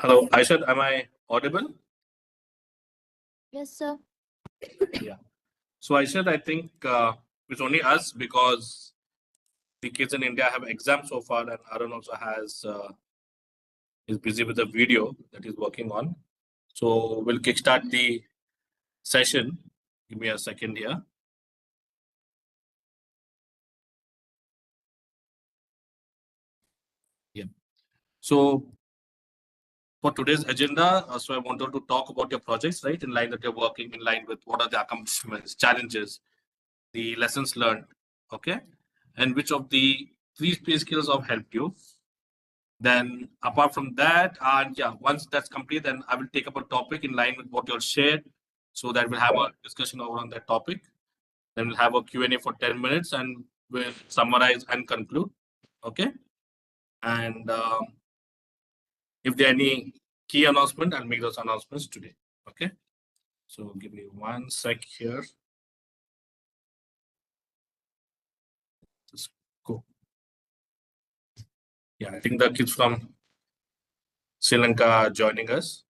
Hello, Aishad, am I audible? Yes, sir. Yeah. So Aishad, I think it's only us because the kids in India have exams so far, and Arun also has is busy with the video that he's working on. So we'll kickstart the session. Give me a second here. Yeah. So for today's agenda, so I wanted to talk about your projects, right? In line that you're working in line with what are the accomplishments, challenges, the lessons learned, okay, and which of the three P skills have helped you. Then apart from that, and yeah, once that's complete, then I will take up a topic in line with what you all shared, so that we'll have a discussion over on that topic. Then we'll have a Q&A for 10 minutes, and we'll summarize and conclude. Okay. And if there are any key announcement, I'll make those announcements today. Okay. So give me one sec here. Just go. Yeah, I think the kids from Sri Lanka are joining us.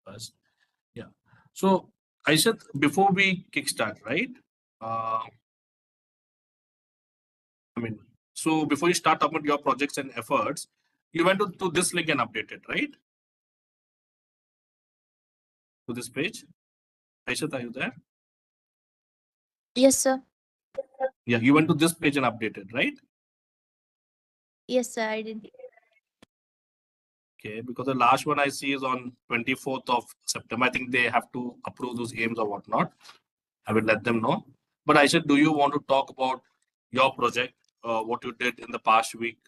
First. Yeah. So I said before we kickstart, right? I mean, so before you start talking about your projects and efforts, you went to this link and updated, right? To this page. Aishat, are you there? Yes, sir. Yeah, you went to this page and updated, right? Yes, sir, I did. Okay, because the last one I see is on 24th of September. I think they have to approve those aims or whatnot. I will let them know. But Aishat, do you want to talk about your project, what you did in the past week?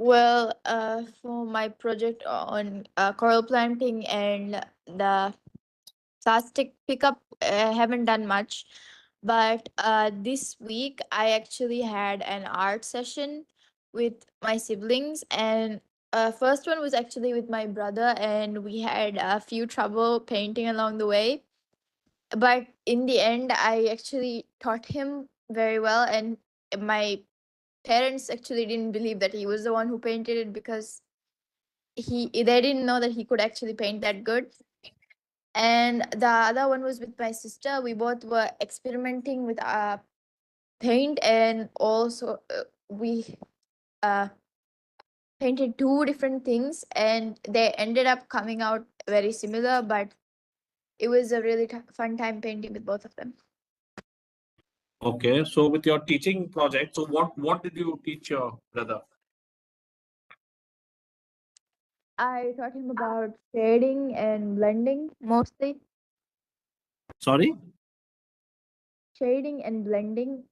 Well, for my project on coral planting and the plastic pickup, I haven't done much. But this week, I actually had an art session with my siblings, and first one was actually with my brother, and we had a few trouble painting along the way. But in the end, I actually taught him very well, and my parents actually didn't believe that he was the one who painted it because they didn't know that he could actually paint that good. And the other one was with my sister. We both were experimenting with paint, and also we uh, painted two different things, and they ended up coming out very similar, but it was a really fun time painting with both of them. Okay, so with your teaching project, so what did you teach your brother? I taught him about shading and blending mostly. Sorry? Shading and blending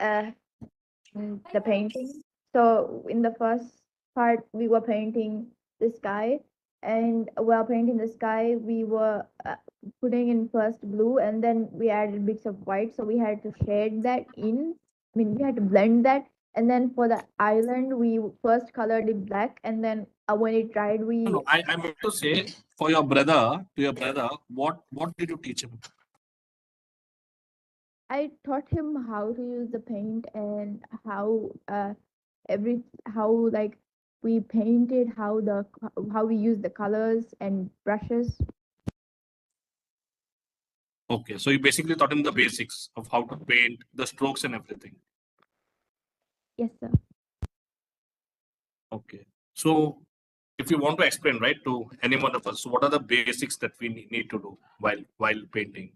uh, in the painting. So in the first part, we were painting the sky, and while painting the sky, we were putting in first blue, and then we added bits of white. So we had to shade that in. I mean, we had to blend that, and then for the island, we first colored it black, and then when it dried, No, we no, I meant to say for your brother, to your brother, what did you teach him? I taught him how to use the paint and how every how like we painted, how we use the colors and brushes. Okay, so you basically taught him the basics of how to paint, the strokes and everything. Yes, sir. Okay. So if you want to explain, right, to any one of us, so what are the basics that we need to do while painting?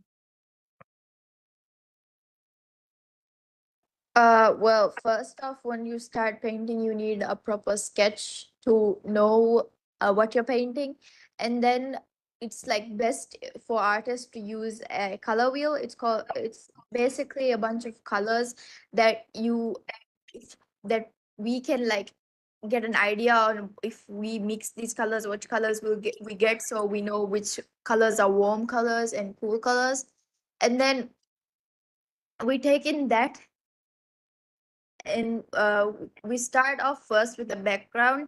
Well, first off, when you start painting, you need a proper sketch to know what you're painting, and then it's like best for artists to use a color wheel. It's basically a bunch of colors that you that we can like get an idea on if we mix these colors, which colors we get, so we know which colors are warm colors and cool colors, and then we take in that, and we start off first with the background,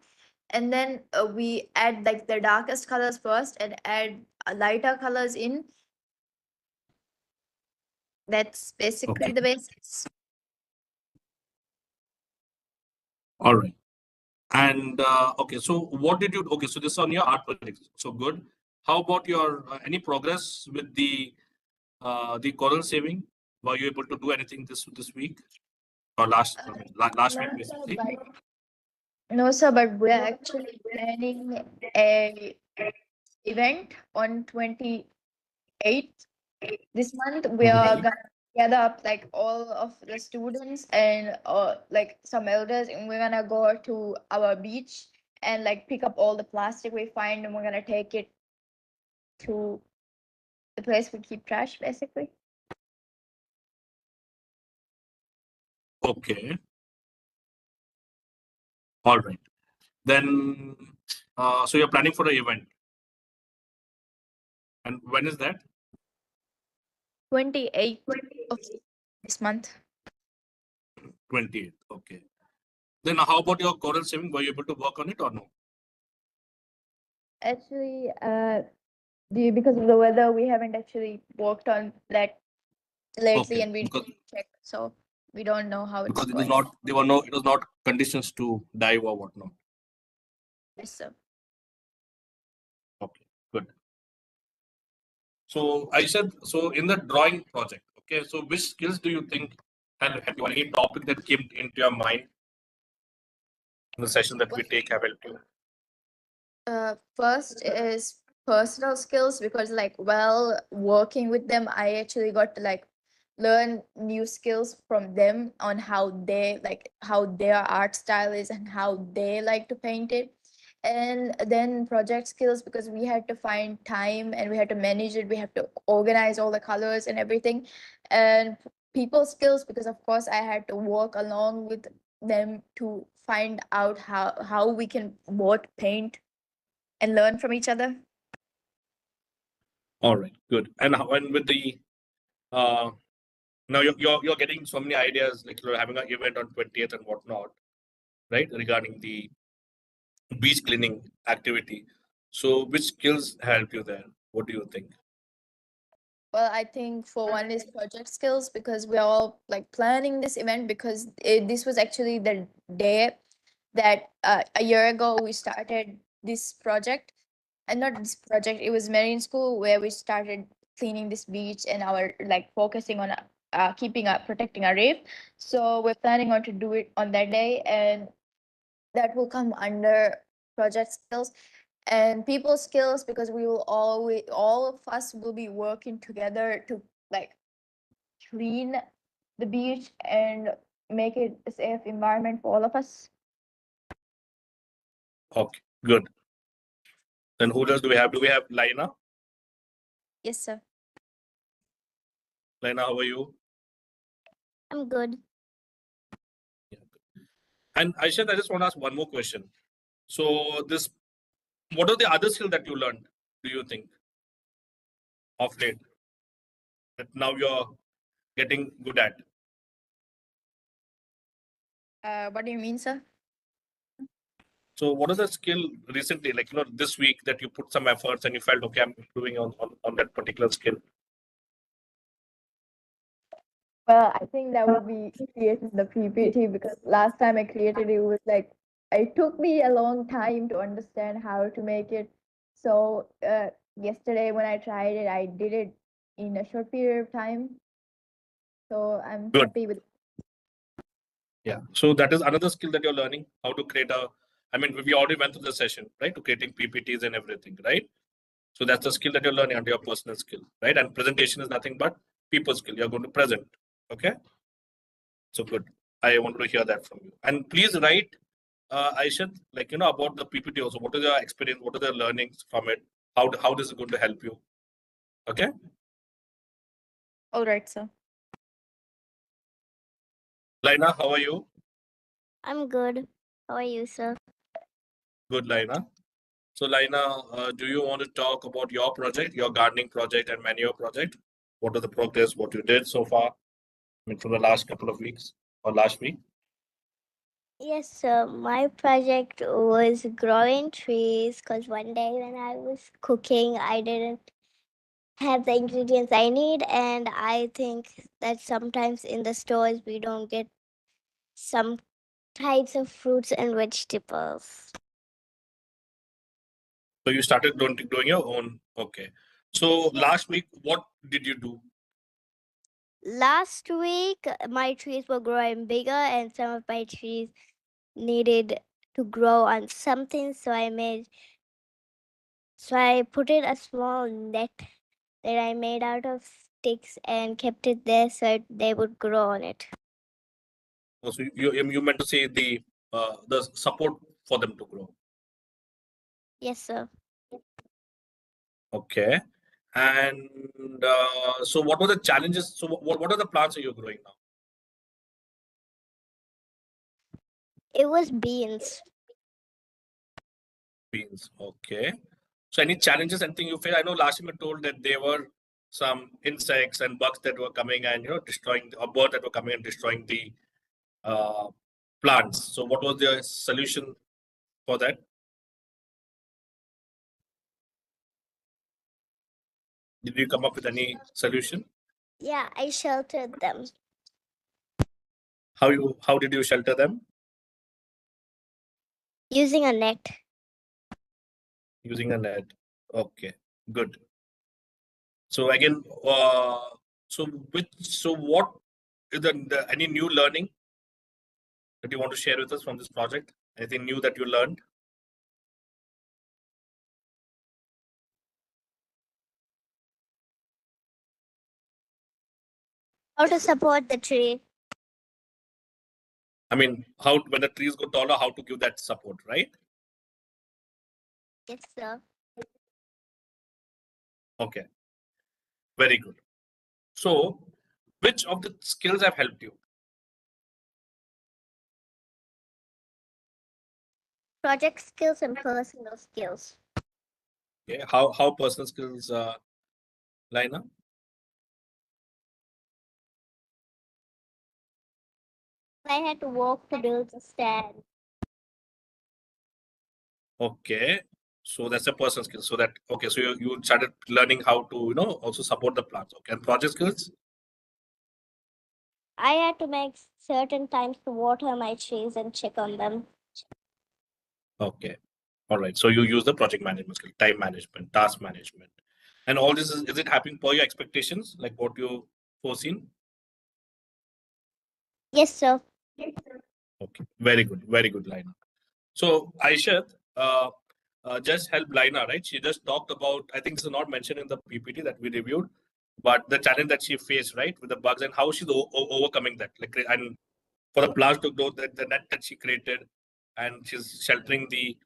and then we add like the darkest colors first and add lighter colors in. That's basically Okay. the basics. All right. And okay, so what did you? Okay, so this is on your art project. So good. How about your any progress with the coral saving? Were you able to do anything this week or last I mean, last No, week sir, basically? no, sir, but we're actually planning a event on 28th this month. We are Mhm. gonna gather up like all of the students and like some elders, and we're gonna go to our beach and like pick up all the plastic we find, and we're gonna take it to the place we keep trash, basically. Okay, all right. Then, so you're planning for an event, and when is that? 28th of this month. 28th. Okay. Then how about your coral saving? Were you able to work on it or no? Actually, because of the weather, we haven't actually worked on that lately, Okay, and we didn't check, so we don't know how it's because it was going. not there were no it was not conditions to dive or whatnot. Yes, sir. Okay, good. So I said so in the drawing project. Okay, so which skills do you think have you any topic that came into your mind in the session that we take have helped you? First is personal skills, because like while working with them, I actually got to like learn new skills from them on how their art style is and how they like to paint it. And then project skills, because we had to find time and we had to manage it, we have to organize all the colors and everything. And people skills, because of course I had to work along with them to find out how we can both paint and learn from each other. All right, good. And with the uh now you're getting so many ideas like you're having an event on 20th and whatnot, right? Regarding the beach cleaning activity. So which skills help you there? What do you think? Well, I think for one is project skills, because we're all like planning this event, because this was actually the day that a year ago we started this project. And not this project, it was marine school where we started cleaning this beach and our like focusing on keeping protecting our reef. So we're planning on to do it on that day, and that will come under project skills. And people skills, because we will all of us will be working together to like clean the beach and make it a safe environment for all of us. Okay, good. Then who else do we have? Do we have Laina? Yes, sir. Laina, how are you? I'm good. Yeah. And Aisha, I just want to ask one more question. So this, what are the other skills that you learned? Do you think of late that now you're getting good at? What do you mean, sir? So what is the skill recently, like this week that you put some efforts and you felt okay, I'm improving on that particular skill? Well, I think that would be creating the PPT, because last time I created it was like it took me a long time to understand how to make it. So yesterday when I tried it, I did it in a short period of time. So I'm Good. happy with. Yeah. So that is another skill that you're learning how to create a. I mean, we already went through the session, right? To creating PPTs and everything, right? So that's the skill that you're learning under your personal skill, right? And presentation is nothing but people skill. You're going to present. Okay. So good. I wanted to hear that from you. And please write, Aishat, like about the PPT also. What is your experience? What are the learnings from it? How this is going to help you? Okay. All right, sir. Laina, how are you? I'm good. How are you, sir? Good, Laina. So, Laina, do you want to talk about your project, your gardening project and manure project? What are the progress? What you did so far? I mean, from the last couple of weeks or last week? Yes, sir. My project was growing trees because one day when I was cooking, I didn't have the ingredients I need, and I think that sometimes in the stores we don't get sometimes types of fruits and vegetables. So you started doing your own. Okay. So last week, what did you do? Last week, my trees were growing bigger, and some of my trees needed to grow on something, so I put in a small net that I made out of sticks and kept it there so they would grow on it. So you meant to say the support for them to grow. Yes, sir. Okay. And so what were the challenges? So what are the plants are you growing now? It was beans. Beans. Okay. So any challenges, anything you feel? I know last time you told that there were some insects and bugs that were coming and destroying, or birds that were coming and destroying the uh, plants. So what was the solution for that? Did you come up with any solution? Yeah, I sheltered them How did you shelter them? using a net. Using a net. Okay, good. So again, so what is any new learning that you want to share with us from this project? Anything new that you learned? How to support the tree. I mean, how when the trees go taller, how to give that support, right? Yes, sir. Okay, very good. So, which of the skills have helped you? Project skills and personal skills. Okay, how personal skills, Lina? I had to walk to build a stand. Okay, so that's a personal skill. So that okay, so you started learning how to also support the plants. Okay, and project skills. I had to make certain times to water my trees and check on them. Okay, all right. So you use the project management skill, time management, task management, and all this is it happening per your expectations, like what you foreseen? Yes, sir. Okay, very good, Lina. So Aishat, just help Lina, right? She just talked about. I think this is not mentioned in the PPT that we reviewed, but the challenge that she faced, right, with the bugs and how she's overcoming that. Like, and for the plants to grow, the net that she created, and she's sheltering the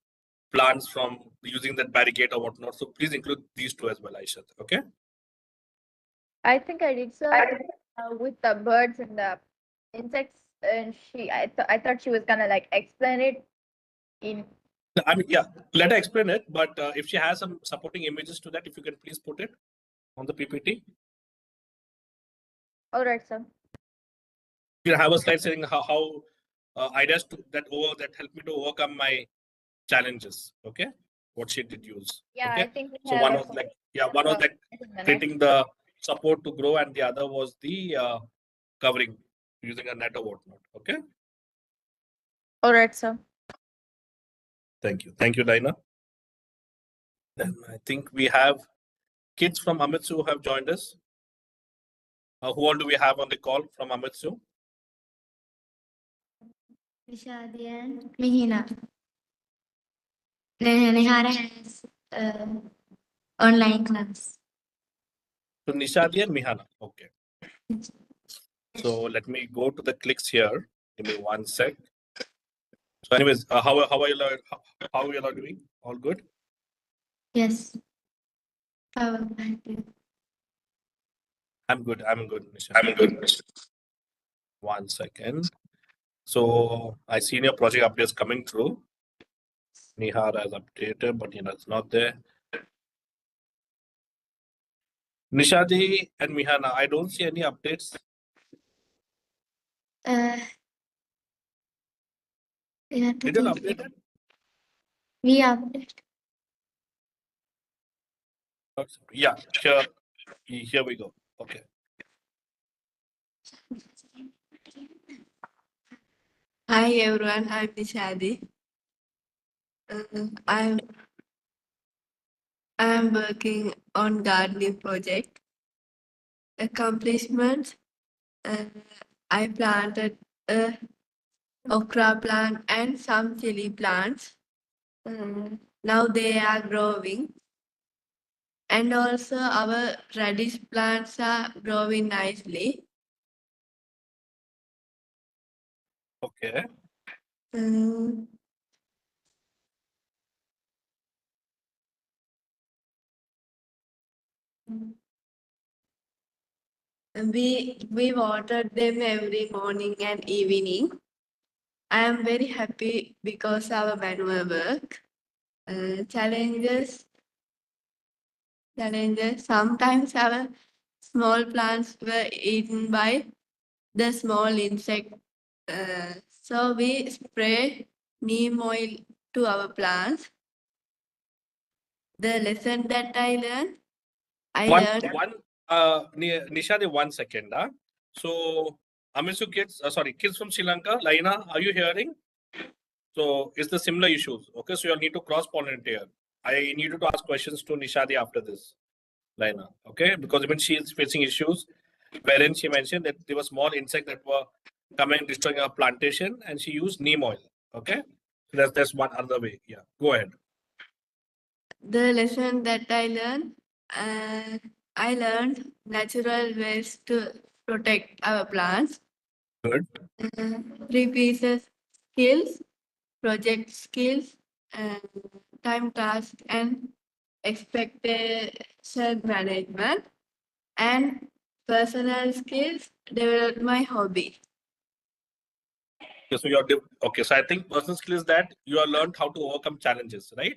plants from using that barricade or whatnot. So please include these two as well, Aishat. Okay. I think I did so with the birds and the insects, and I thought she was gonna like explain it in. I mean, yeah, let her explain it, but if she has some supporting images to that, if you can please put it on the PPT. All right, sir. You have a slide saying how ideas that helped me to overcome my challenges. Okay, what she did use. Yeah, I Okay, think we so have one a was like one was like in the next. creating the support to grow, and the other was the covering using a net or whatnot. Okay, All right, sir. thank you, Lina. Then I think we have kids from Amitsu who have joined us. Who all do we have on the call from Amitsu? Nishadian Mihina. Nihara has online class. So Nishadi and Mihana. Okay. So let me go to the clicks here. Give me one sec. So, anyways, how are you all, how are you all doing? All good? Yes. How about you? I'm good. I'm good, I'm Nishadi. good. One second. So I seen your project updates coming through. Nihara has updated, but it's not there. Nishadi and Mihana, I don't see any updates. Uh, we have to Did you think. update it? We update. Yeah, here we go. Okay. Hi everyone, I'm Nishadi. I'm working on gardening project. Accomplishments. Uh, I planted a okra plant and some chili plants. Now they are growing, and also our radish plants are growing nicely. Okay. Uh, we watered them every morning and evening. I am very happy because our manual work. Challenges. Sometimes our small plants were eaten by the small insect. So we spray neem oil to our plants. The lesson that I learned. Nishadi, 1 second. So, Amisu kids, sorry, kids from Sri Lanka, Laina, are you hearing? So, it's the similar issues. Okay, so you'll need to cross pollinate here. I need you to ask questions to Nishadi after this, Laina. Okay, because even she is facing issues wherein she mentioned that there were small insects that were coming destroying her plantation and she used neem oil. Okay, so that's one other way. Yeah, go ahead. The lesson that I learned natural ways to protect our plants. Good. Three pieces: skills, project skills, and time task and expectation management, and personal skills develop my hobby. Okay, so okay. So I think personal skill is that you have learned how to overcome challenges, right?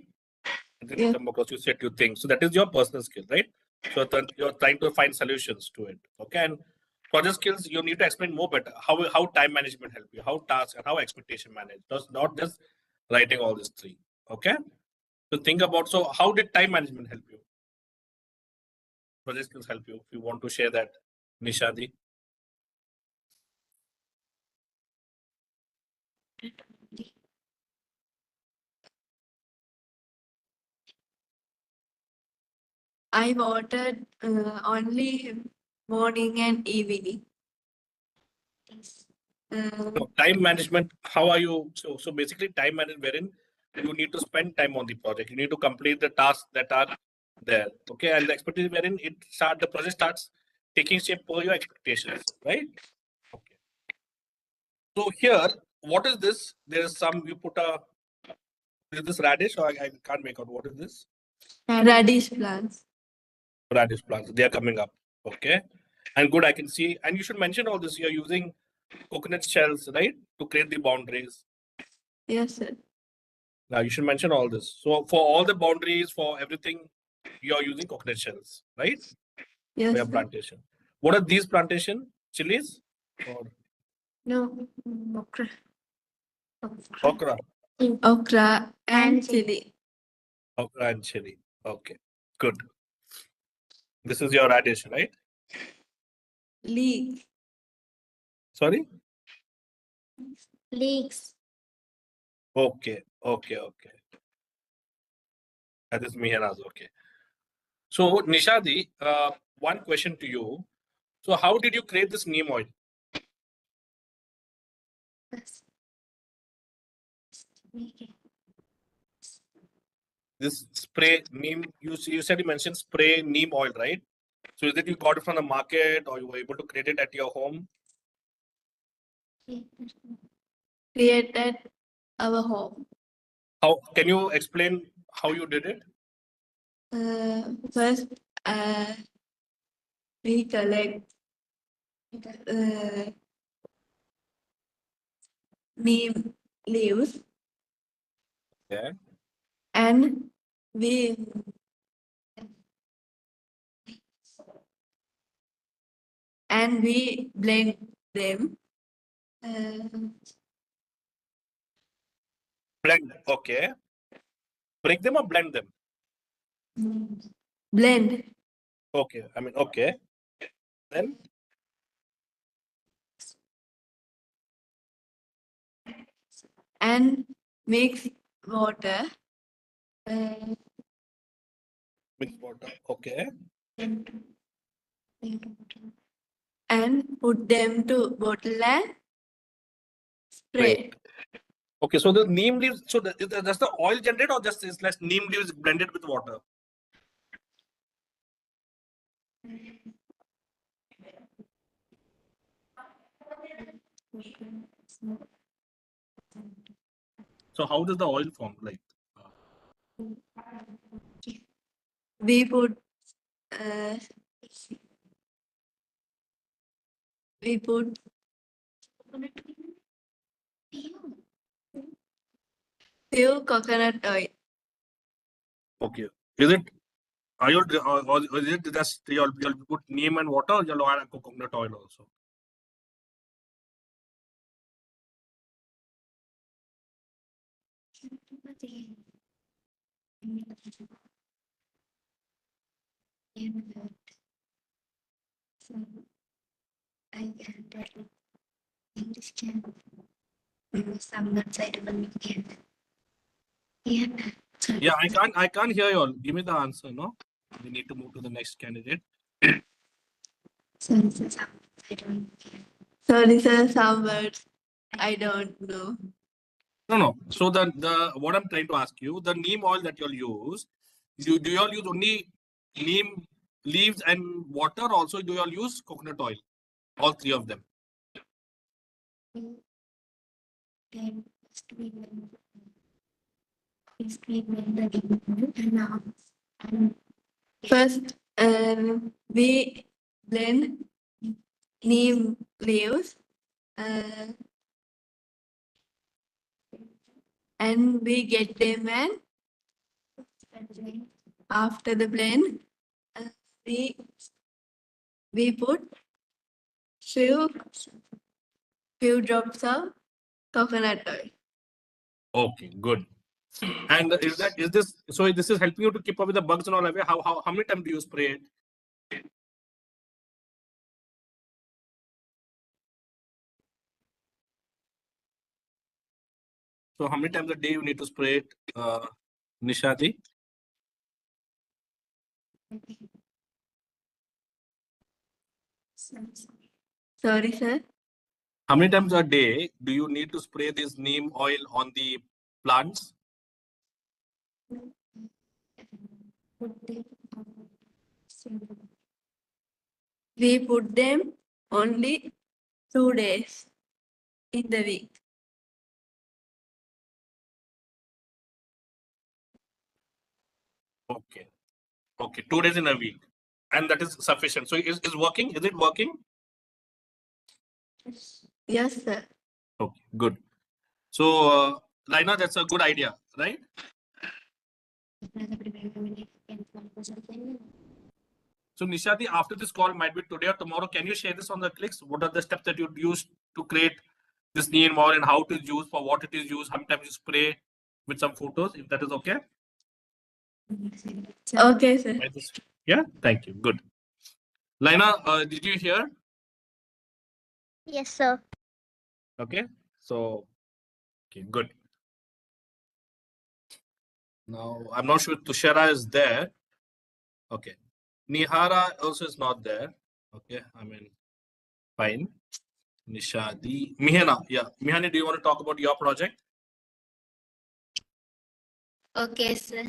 And then you Yes. come across, you set your things. So that is your personal skill, right? So you're trying to find solutions to it. Okay. And project skills, you need to explain more better how time management help you, how task and how expectation manage. Not just writing all these three. Okay. So think about, so how did time management help you? Project skills help you. If you want to share that, Nishadi. I watered only morning and evening. So time management, how are you? So basically time management wherein you need to spend time on the project. You need to complete the tasks that are there. Okay. And the expectation wherein the project starts taking shape per your expectations, right? Okay. So here, what is this? There is some, you put is this radish or I can't make out. What is this? Radish plants. Radish plants. They are coming up. Okay. And good, I can see. And you should mention all this. You're using coconut shells, right? To create the boundaries. Yes, sir. Now you should mention all this. So for all the boundaries, for everything, you're using coconut shells, right? Yes, For your sir. plantation. What are these plantation? Chilies or No, okra. okra? Okra and chili. Okra and chili. Okay, good. This is your radish, right? Leek. Sorry? Leaks. Okay. That is Mihana's. Okay. So Nishadi, one question to you. So how did you create this neem oil? This spray neem, you said you mentioned spray neem oil, right? So is it you got it from the market or you were able to create it at your home? Created our home. How can you explain how you did it? First, we collect neem leaves Yeah. and we blend them. Blend. Okay. Break them or blend them? Blend. Okay. I mean, okay. Then and mix water. Mixed water. Okay. And put them to bottle and spray. Great. Okay, so the neem leaves, so does the oil generate or just is less neem leaves blended with water? So how does the oil form? Like, We put uh, we put few coconut oil. okay, is it, are you, or is it just you'll put neem and water or you'll add coconut oil also? I can English can some website will get. Yeah. Yeah, I can't hear you all. Give me the answer, no? We need to move to the next candidate. Sorry, sir, some website will get. Sorry, sir, some words I don't know. No. So the what I'm trying to ask you, the neem oil that you'll use, do you all use only neem leaves and water? Also, do you all use coconut oil? All three of them. Then we made the game and now and First, we blend neem leaves and we get them, and after the blend, uh, we put few drops of coconut oil. Okay, good. And is this so? This is helping you to keep up with the bugs and all away. How many times do you spray it? So how many times a day you need to spray it, Nishadi? Sorry, sir. How many times a day do you need to spray this neem oil on the plants? We put them only 2 days in the week. Okay. Okay, 2 days in a week. And that is sufficient. So is working? Is it working? Yes, sir. Okay, good. So, Laina, that's a good idea, right? So, Nishadi, after this call, might be today or tomorrow, can you share this on the clicks? What are the steps that you use to create this neem oil and how it is used, for what it is used, how many times you spray, with some photos, if that is okay? Okay, sir. Yeah, thank you. Good. Laina, did you hear? Yes, sir. Okay, so, okay, good. Now, I'm not sure Tushara is there. Okay. Nihara also is not there. Okay, I mean, fine. Nishadi. Mihana, yeah. Mihani, do you want to talk about your project? okay, sir.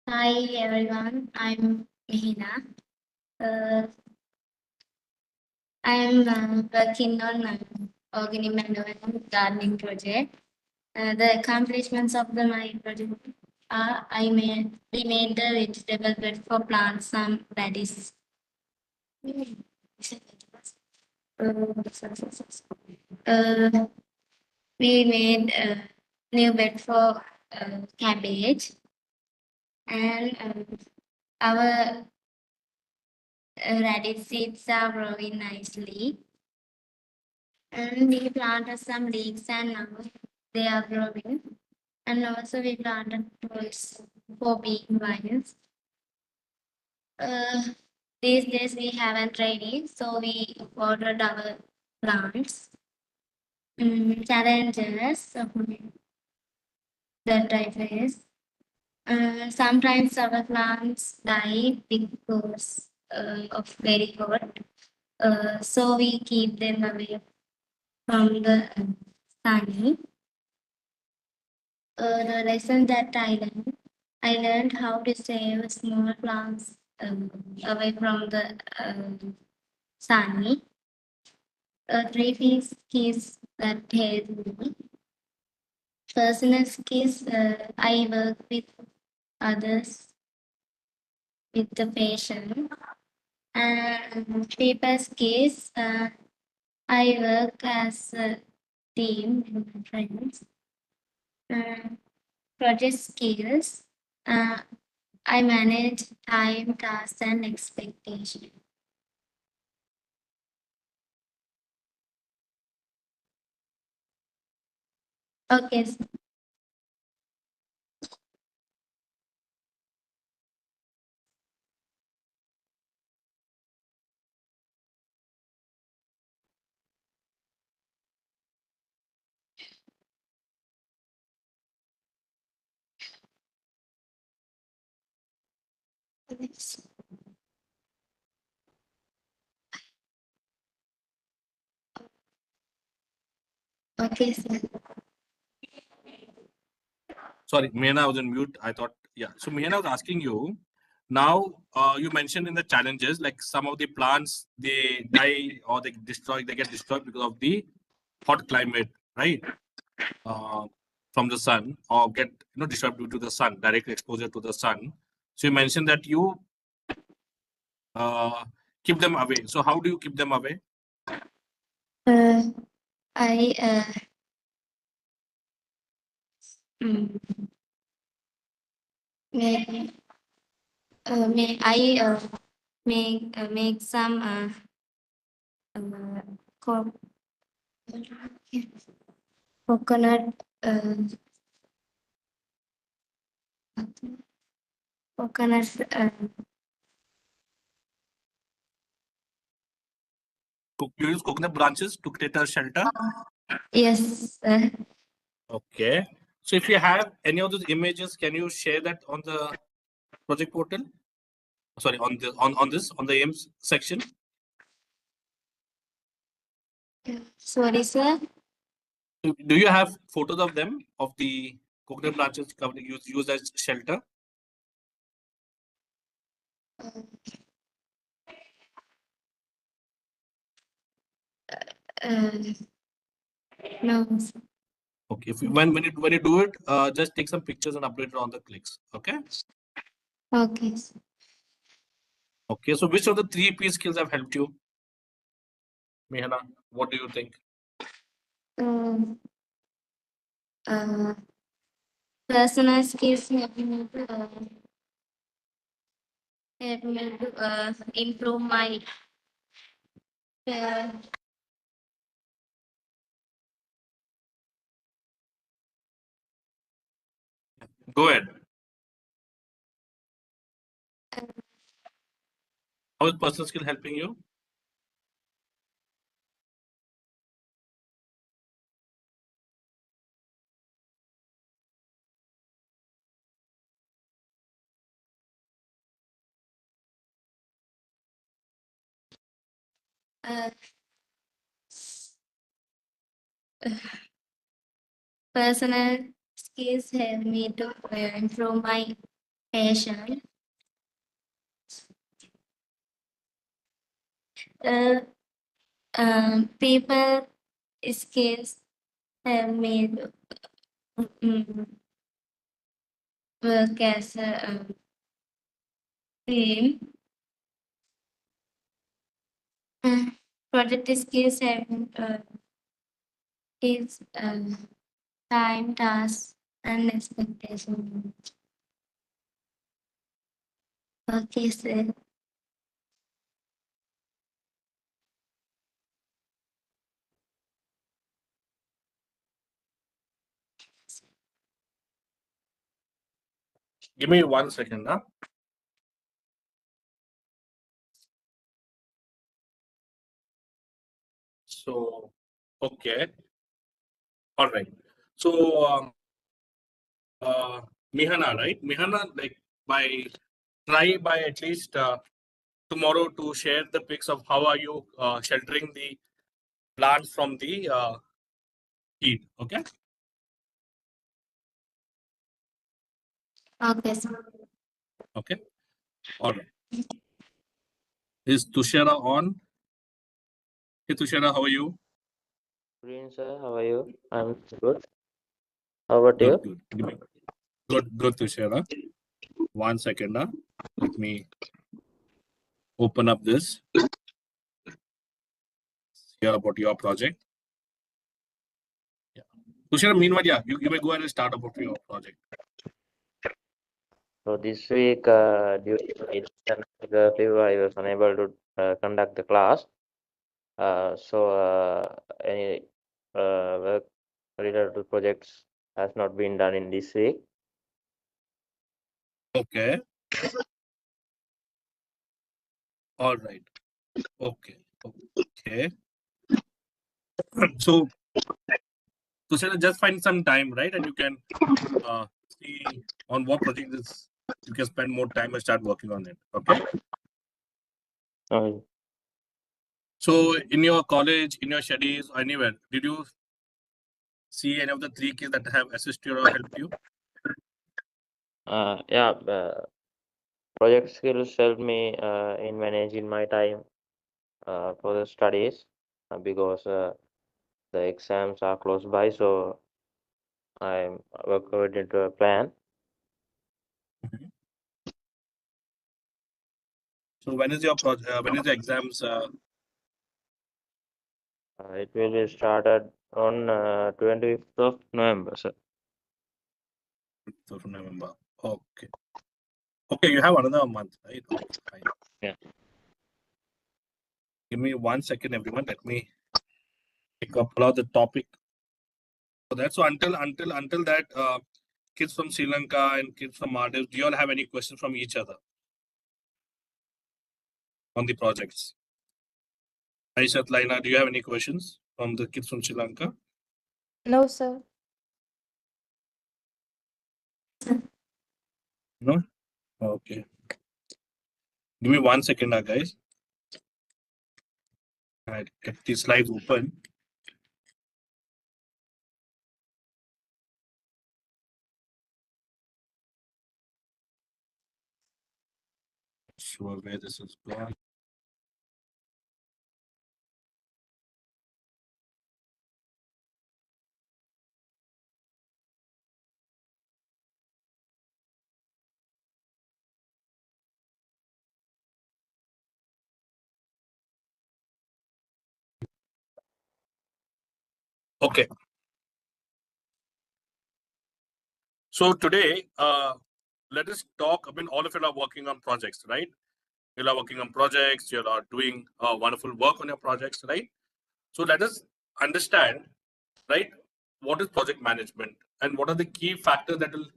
Hi everyone, I'm Mihina. I'm working on organic manure and gardening project. The accomplishments of my project are we made the vegetable bed for plants, some radish. Uh, we made a new bed for cabbage, and our radish seeds are growing nicely. And we planted some leeks and now they are growing. And also we planted tools for being vines. These days we haven't rainy, so we watered our plants. Challenges that I face. Sometimes our plants die because of very hot. So we keep them away from the sun. The lesson that I learned how to save small plants away from the sun. Three keys that help me. Personal skills, I work with others with the patient. And people skills, I work as a team with my friends. Project skills, I manage time, tasks, and expectation. Okay. Okay, sir. Sorry, Mehna, I was on mute. I thought, yeah. So Mehna was asking you, now you mentioned in the challenges, like some of the plants, they die or they get destroyed because of the hot climate, right? From the sun or get destroyed due to the sun, direct exposure to the sun. So you mentioned that you keep them away. So how do you keep them away? I may I make some co- coconut coconut You use coconut branches to create a shelter. yes. Okay. So if you have any of those images, can you share that on the project portal? Sorry, on the aims section. Sorry, sir. Do you have photos of them, of the coconut branches covered used as shelter? No. Okay. If you, when you do it, just take some pictures and upload it on the clicks. Okay. Okay. Okay. So which of the 3 P skills have helped you, Mehana? What do you think? Personal skills help me to improve my uh, Go ahead. How is personal skill helping you? uh, personal skills help me to improve my passion. Uh, People skills help me to work as a team. Project skills help is time, task, and expectation. Okay, sir. Give me 1 second, huh? So Okay. All right. So, Mihana, right? Mihana, like try by at least tomorrow to share the pics of how are you sheltering the plants from the heat. Okay. Okay, sir. Okay. All right. Is Tushara on? Hey, Tushara, how are you? Green sir, how are you? I'm good. How about Good, you? good. Good, Tushara. 1 second. Let me open up this here about your project. Yeah. Tushara, meanwhile, yeah, you may go ahead and start about your project. So this week, due to international curfew, I was unable to conduct the class. Any work related to projects has not been done in this week. Okay. All right. Okay. Okay. So, Tushara, just find some time, right? And you can see on what project this you can spend more time and start working on it. Okay. Uh, So, in your college, in your studies, anywhere, did you see any of the 3 kids that have assisted you or helped you? yeah, project skills help me in managing my time for the studies because the exams are close by. So I'm work according to a plan. Mhm. So, when is your project? When is the exams? It will be started on 25th of November, sir. So from November. Okay. Okay, you have another month, right? Okay, fine. Yeah. Give me 1 second, everyone. Let me pick up the topic. So that's so until that, kids from Sri Lanka and kids from Maldives, do you all have any questions from each other on the projects? Aishat, Laina, do you have any questions from the kids from Sri Lanka? No, sir. No? Okay. Give me 1 second, guys. I'll get the slides open. Sure where this is going. Okay. So today, let us talk. I mean, all of you are working on projects, right? You are working on projects. You are doing wonderful work on your projects, right? So let us understand, right? What is project management, and what are the key factors that will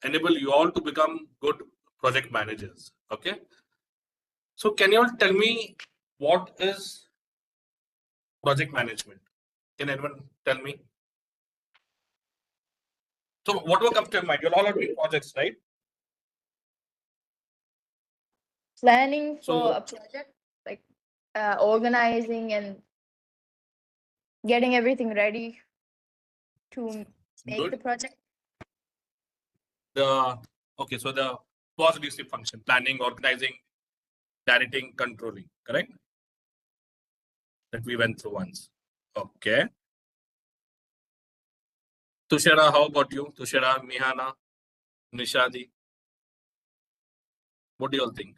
enable you all to become good project managers? Okay. So can you all tell me what is project management? Can anyone tell me? So whatever comes to your mind, you all are doing projects, right? Planning for So a project, like organizing and getting everything ready to make the good. project. The okay, so the positive function, planning, organizing, directing, controlling, correct? That we went through once. Okay. Tushara, how about you? Tushara, Mihana, Nishadi. What do you all think?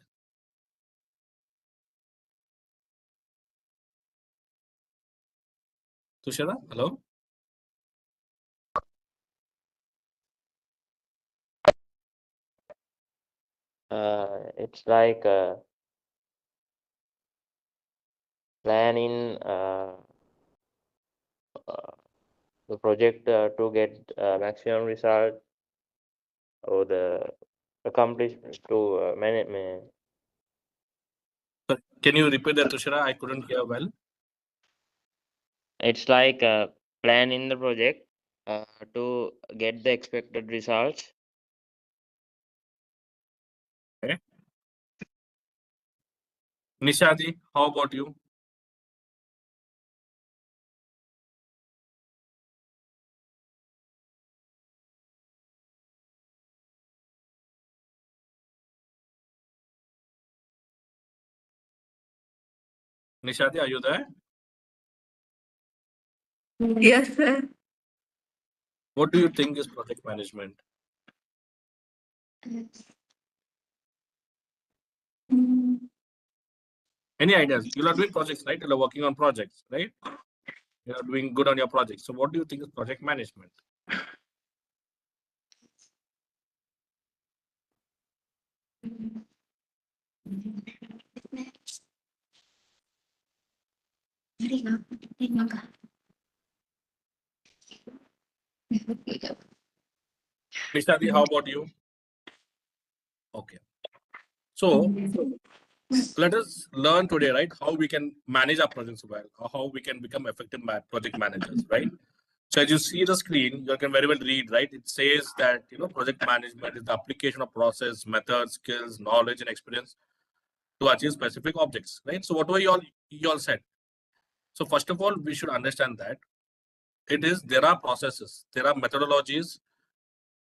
Tushara, hello? It's like planning uh, the project to get maximum result or the accomplishment to manage. Can you repeat that, Tushara? I couldn't hear well. It's like planning the project to get the expected results. Okay. Nishadi, how about you? Nishadi, are you there? Yes, sir. What do you think is project management? Any ideas? You are doing projects, right? You are working on projects, right? You are doing good on your projects. So what do you think is project management? Nishadi, how about you? Okay. So let us learn today, right, how we can manage our projects well, or how we can become effective project managers, right? So as you see the screen, you can very well read, right? It says that project management is the application of process, methods, skills, knowledge, and experience to achieve specific objects, right? So whatever you all said. So first of all, we should understand that there are processes, there are methodologies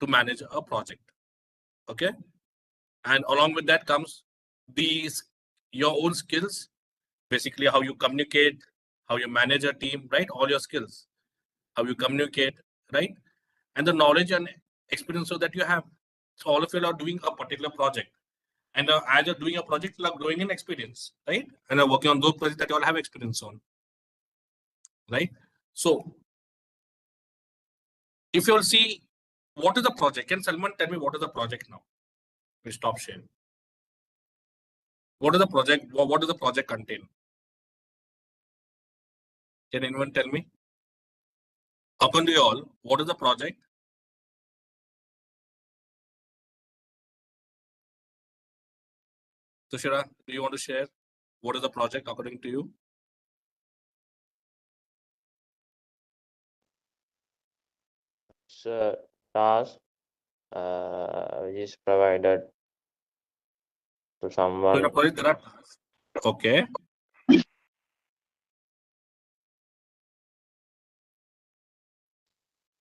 to manage a project. Okay. And along with that comes these your own skills, basically how you communicate, how you manage a team, right? All your skills, how you communicate, right? And the knowledge and experience so that you have. So all of you are doing a particular project. And as you're doing a project, you are growing in experience, right? And are working on those projects that you all have experience on, right? So if you'll see, what is the project? Can Salman tell me what is the project now? We stop sharing. What is the project? What does the project contain? Can anyone tell me? Upon you all, what is the project? Tushara, do you want to share? What is the project according to you? It's a task which is provided to So in a someone, project, there are tasks. Okay.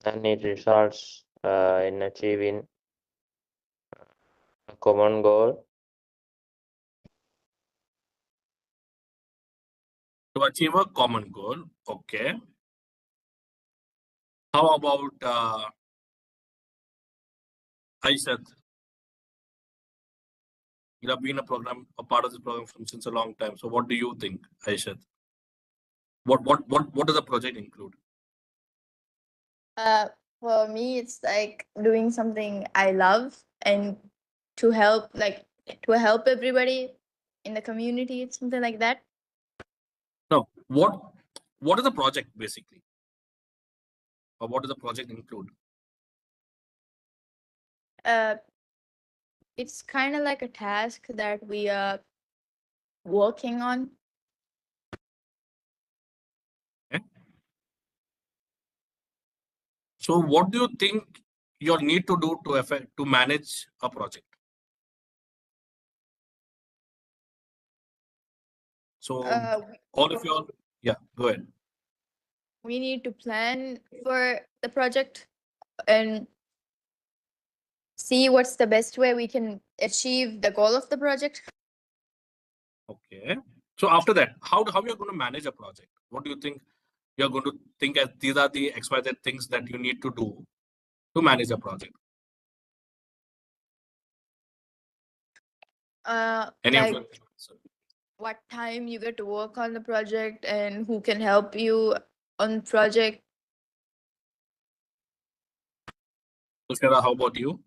and it results in achieving a common goal. To achieve a common goal. Okay. How about Aishat? You have been a part of this program since a long time. So what do you think, Aishat? What does the project include? Uh, for me, it's like doing something I love and to help everybody in the community, something like that. No. What is the project basically? Or what does the project include? Uh, it's kind of like a task that we are working on. Okay. So what do you think you'll need to do to manage a project? So all of you all, yeah, go ahead. We need to plan for the project and see what's the best way we can achieve the goal of the project. Okay. So after that, how you're going to manage a project? What do you think you're going to think as these are the XYZ things that you need to do to manage a project? Any of Like you? what time you get to work on the project and who can help you on project. Tushara, how about you?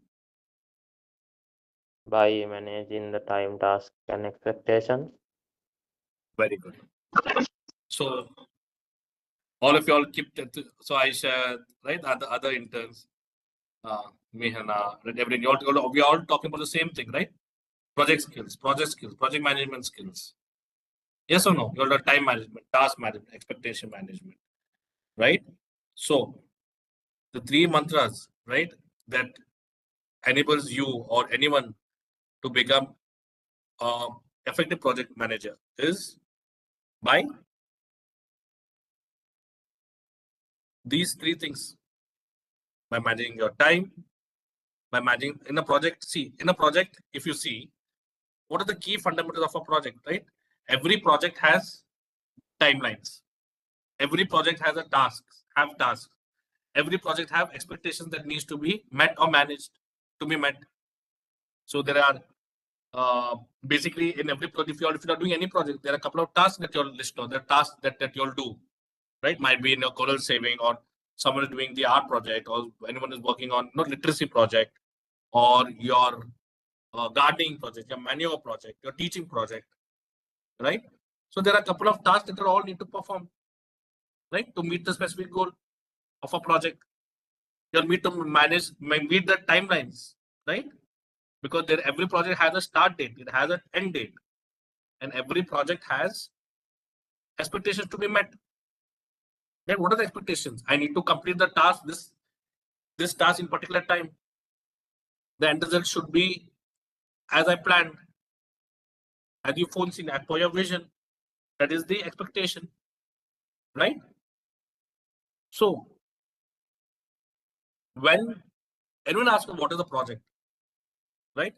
By managing the time, task, and expectations. Very good. So all of you all keep so Aisha, right? Other interns, Mehana, right? Everything. We all talking about the same thing, right? Project skills, project management skills. Yes or no? You all have time management, task management, expectation management. right? So the 3 mantras, right, that enables you or anyone to become a effective project manager is by these 3 things: by managing your time, by managing in a project. See, in a project, if you see, what are the key fundamentals of a project, right? Every project has timelines. Every project has a tasks. Every project have expectations that needs to be met or managed to be met. So there are basically in every project, if you're doing any project, there are a couple of tasks that you'll list on. There are tasks that you'll do, right? Might be in your coral saving, or someone is doing the art project, or anyone is working on literacy project, or your gardening project, your manure project, your teaching project, right? So there are a couple of tasks that are all need to perform, right, to meet the specific goal of a project. You'll need to meet the timelines, right? Because every project has a start date, it has an end date, and every project has expectations to be met. Then what are the expectations? I need to complete the task, this task in particular time. The end result should be as I planned, as you foreseen, as per your vision. That is the expectation, right? So when anyone asks what is a project, right?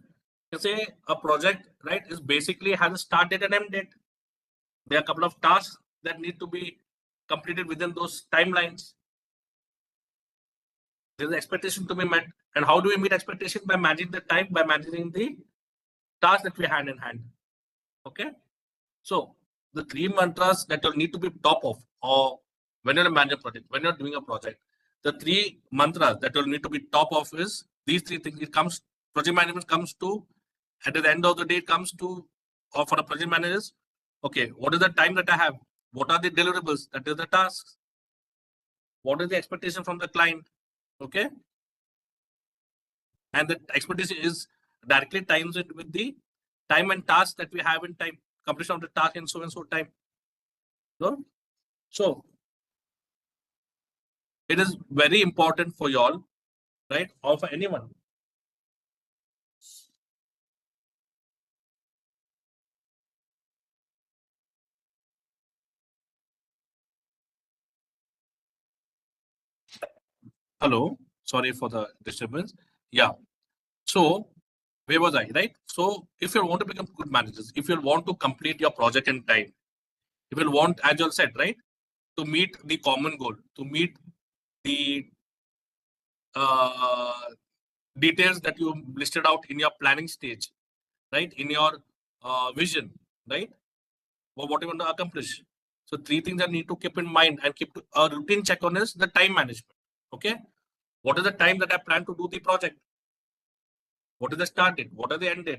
You say a project, right, is basically has a start date and end date. There are a couple of tasks that need to be completed within those timelines. There is expectation to be met. And how do we meet expectation? By managing the time, by managing the tasks that we hand in hand. Okay. So the 3 mantras that you'll need to be top of, or when you're a manager project, when you're doing a project, the 3 mantras that you'll need to be top of is these 3 things. It comes, project management comes to, at the end of the day, it comes to, or for the project managers, okay, what is the time that I have? What are the deliverables? That is the tasks. What is the expectation from the client? Okay. And the expectation is directly times it with the time and task that we have in time, completion of the task in so and so time. So it is very important for y'all, right? Or for anyone. Hello, sorry for the disturbance. Yeah. So where was I, right? So if you want to become good managers, if you want to complete your project in time, if you want, as you said, right, to meet the common goal, to meet the details that you listed out in your planning stage, right, in your vision, right, or what you want to accomplish. So 3 things that need to keep in mind and keep a routine check on is the time management. Okay, what is the time that I plan to do the project? What is the start date? What are the end date?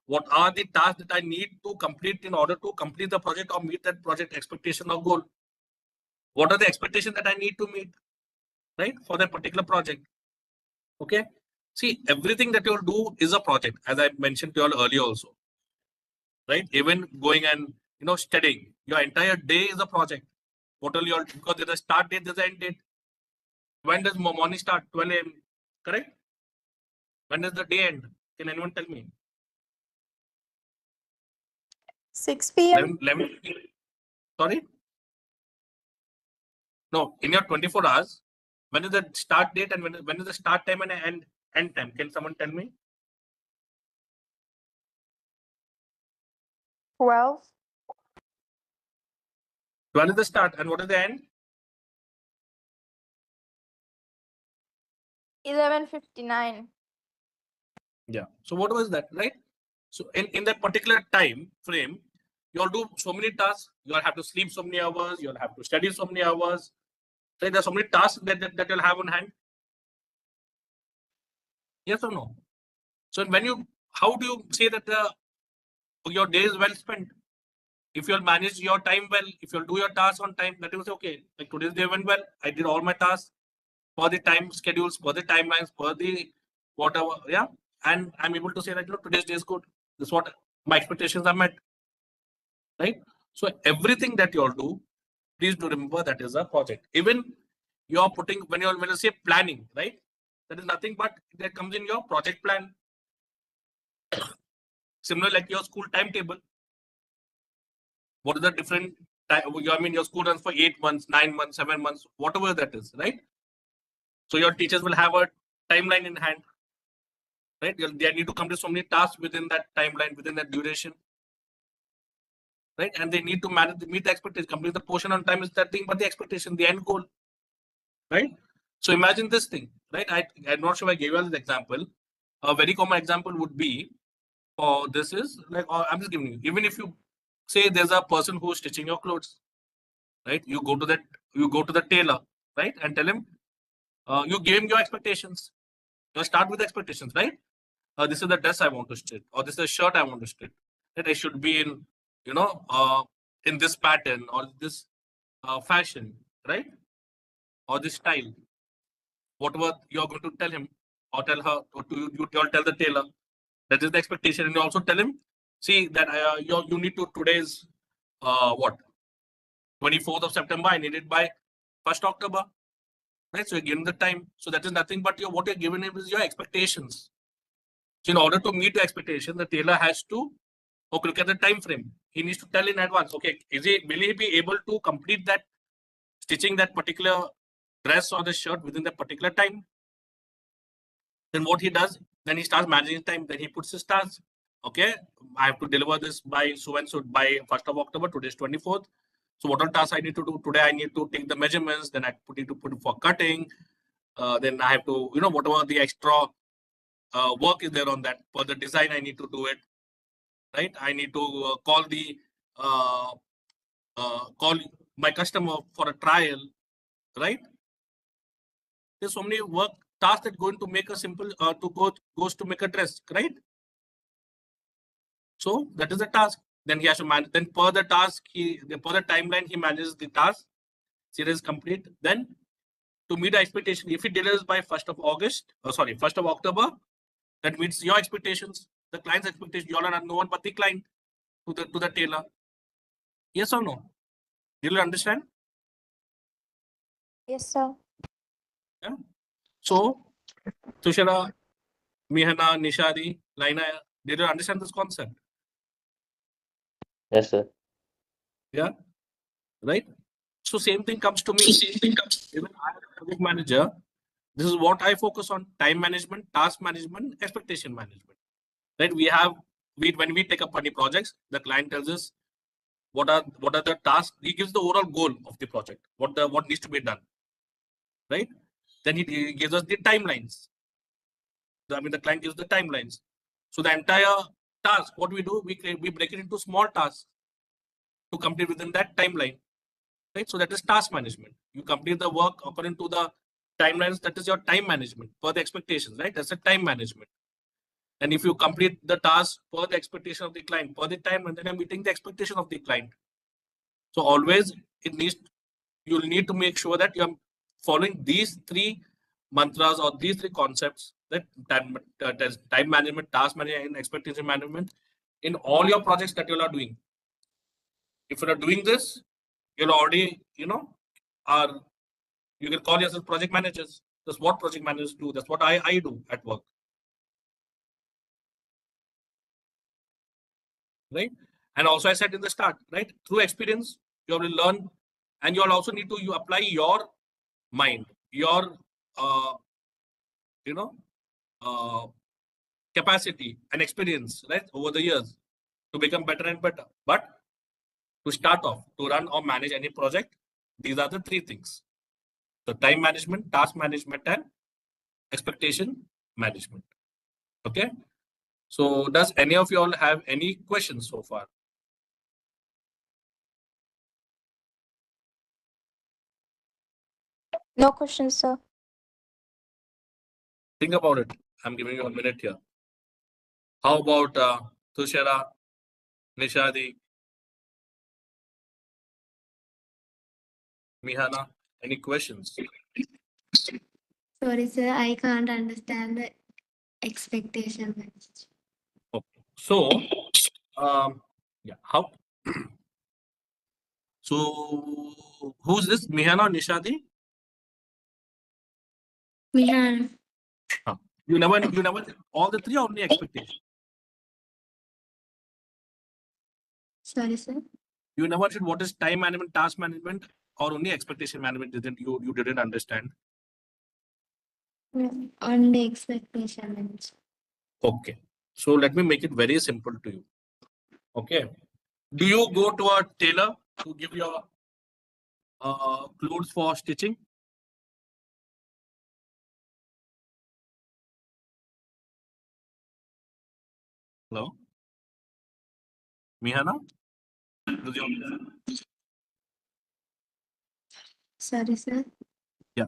What are the tasks that I need to complete in order to complete the project or meet that project expectation or goal? What are the expectations that I need to meet, right, for that particular project? Okay. See, everything that you'll do is a project, as I mentioned to you all earlier also, right? Even going and studying, your entire day is a project. What will you, because there's a start date, there's an end date. When does morning start? 12 a.m. Correct? When does the day end? Can anyone tell me? 6 p.m. 11 sorry? No, in your 24 hours, when is the start date and when is the start time and end time? Can someone tell me? 12. 12 is the start, and what is the end? 11:59. Yeah. So what was that, right? So in that particular time frame, you'll do so many tasks. You'll have to sleep so many hours. You'll have to study so many hours. Right? There's so many tasks that you'll have on hand. Yes or no? So how do you say that your day is well spent? If you'll manage your time well, if you'll do your tasks on time, that is okay. Like today's day went well. I did all my tasks for the time schedules, for the timelines, for the whatever. Yeah. And I'm able to say that today's day is good. This is what my expectations are met. Right? So everything that you all do, please do remember that is a project. Even you're putting when you say planning, right? That is nothing but that comes in your project plan. Similar like your school timetable. What are the different time? I mean, your school runs for 8 months, 9 months, 7 months, whatever that is, right? So your teachers will have a timeline in hand, right? They need to complete so many tasks within that timeline, within that duration, right? And they need to meet the expectation. Complete the portion on time is that thing, but the expectation, the end goal, right? So imagine this thing, right? I'm not sure if I gave you this example. A very common example would be, or this is like, or I'm just giving you, even if you say there's a person who's stitching your clothes, right? You go to the tailor, right? And tell him, you give him your expectations. You start with expectations, right? This is the dress I want to stitch, or this is the shirt I want to stitch. That I should be in, in this pattern or this fashion, right? Or this style. Whatever you're going to tell him or tell her, or you tell the tailor. That is the expectation, and you also tell him, see that you need to today's what 24th of September. I need it by 1st October. Right, so you're giving the time. So that is nothing but what you're giving him is your expectations. So in order to meet the expectation, the tailor has to look at the time frame. He needs to tell in advance. Okay, will he be able to complete that stitching that particular dress or the shirt within that particular time? Then what he does, then he starts managing time. Then he puts his tasks. Okay, I have to deliver this by so and so by 1st of October. Today's 24th. So what are tasks I need to do today? I need to take the measurements. Then I need to put it for cutting. Then I have to, whatever the extra work is there on that for the design, I need to do it, right? I need to uh, call my customer for a trial, right? There's so many work tasks that going to make a simple goes to make a dress, right? So that is the task. Then he has to manage. Then per the task, per the timeline, he manages the task. Series complete. Then to meet the expectation, if he delivers by 1st of August, 1st of October, that meets your expectations, the client's expectation. You all are no one but the client to the tailor. Yes or no? Do you understand? Yes, sir. Yeah. So, Tushara, Mihana, Nishadi, Laina, did you understand this concept? Yes, sir. Yeah. Right. So same thing comes to me. Even I am a project manager. This is what I focus on: time management, task management, expectation management. Right. When we take up any projects, the client tells us what are the tasks. He gives the overall goal of the project. What needs to be done. Right. Then he gives us the timelines. The client gives the timelines. So the entire task, what we do, we break it into small tasks to complete within that timeline. Right? So that is task management. You complete the work according to the timelines. That is your time management per the expectations, right? That's a time management. And if you complete the task per the expectation of the client, per the time, and then I'm meeting the expectation of the client. So always you'll need to make sure that you're following these three mantras or these three concepts, that time management, task management, and expectation management in all your projects that you are doing. If you are doing this, you're already, are you can call yourself project managers. That's what project managers do. That's what I do at work. Right. And also I said in the start, right? Through experience, you will learn, and you'll also need to apply your mind, your you know uh, capacity and experience, right, over the years to become better and better. But to start off, to run or manage any project, these are the three things: the time management, task management, and expectation management. Okay. So does any of you all have any questions so far? No questions, sir. Think about it. I'm giving you a minute here. How about Tushara, Nishadi, Mihana? Any questions? Sorry, sir, I can't understand the expectation. Okay. So, yeah. How? So, who's this? Mihana or Nishadi? Mihana. You never, all the three or only expectation? Sorry, sir. You never said what is time management, task management, or only expectation management? You didn't understand? On the expectation. Okay. So let me make it very simple to you. Okay. Do you go to a tailor to give your clothes for stitching? Hello? Mihana? Sorry, sir. Yeah.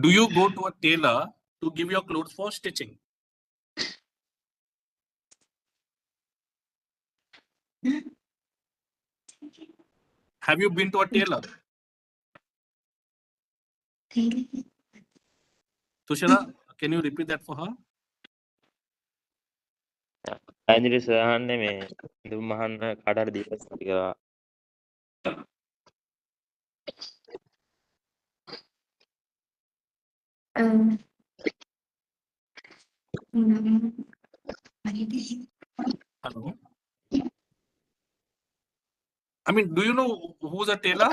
Do you go to a tailor to give your clothes for stitching? Have you been to a tailor? Tushara, can you repeat that for her? අයින්දිරි සහන්නේ මේ දුම් මහන්න කාටට දීලා කියලා. Hello. I mean, do you know who's a tailor?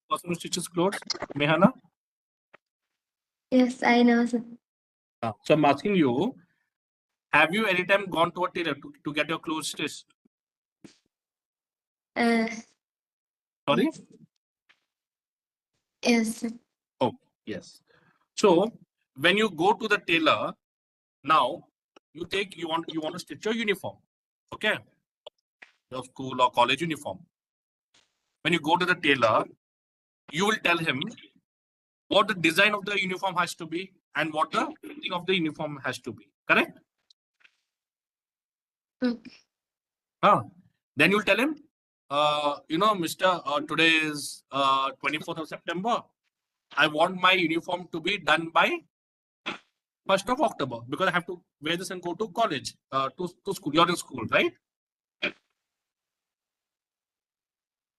Person who stitches clothes? Mehana? Yes, I know, sir. So I'm asking you, have you any time gone to a tailor to get your clothes stitched? Sorry? Yes, sir. Oh, yes. So when you go to the tailor, now you want to stitch your uniform. Okay. Your school or college uniform. When you go to the tailor, you will tell him what the design of the uniform has to be and what the fitting of the uniform has to be. Correct? Okay. Then you'll tell him, Mr. Today is 24th of September. I want my uniform to be done by 1st of October because I have to wear this and go to college, to school. You're in school, right?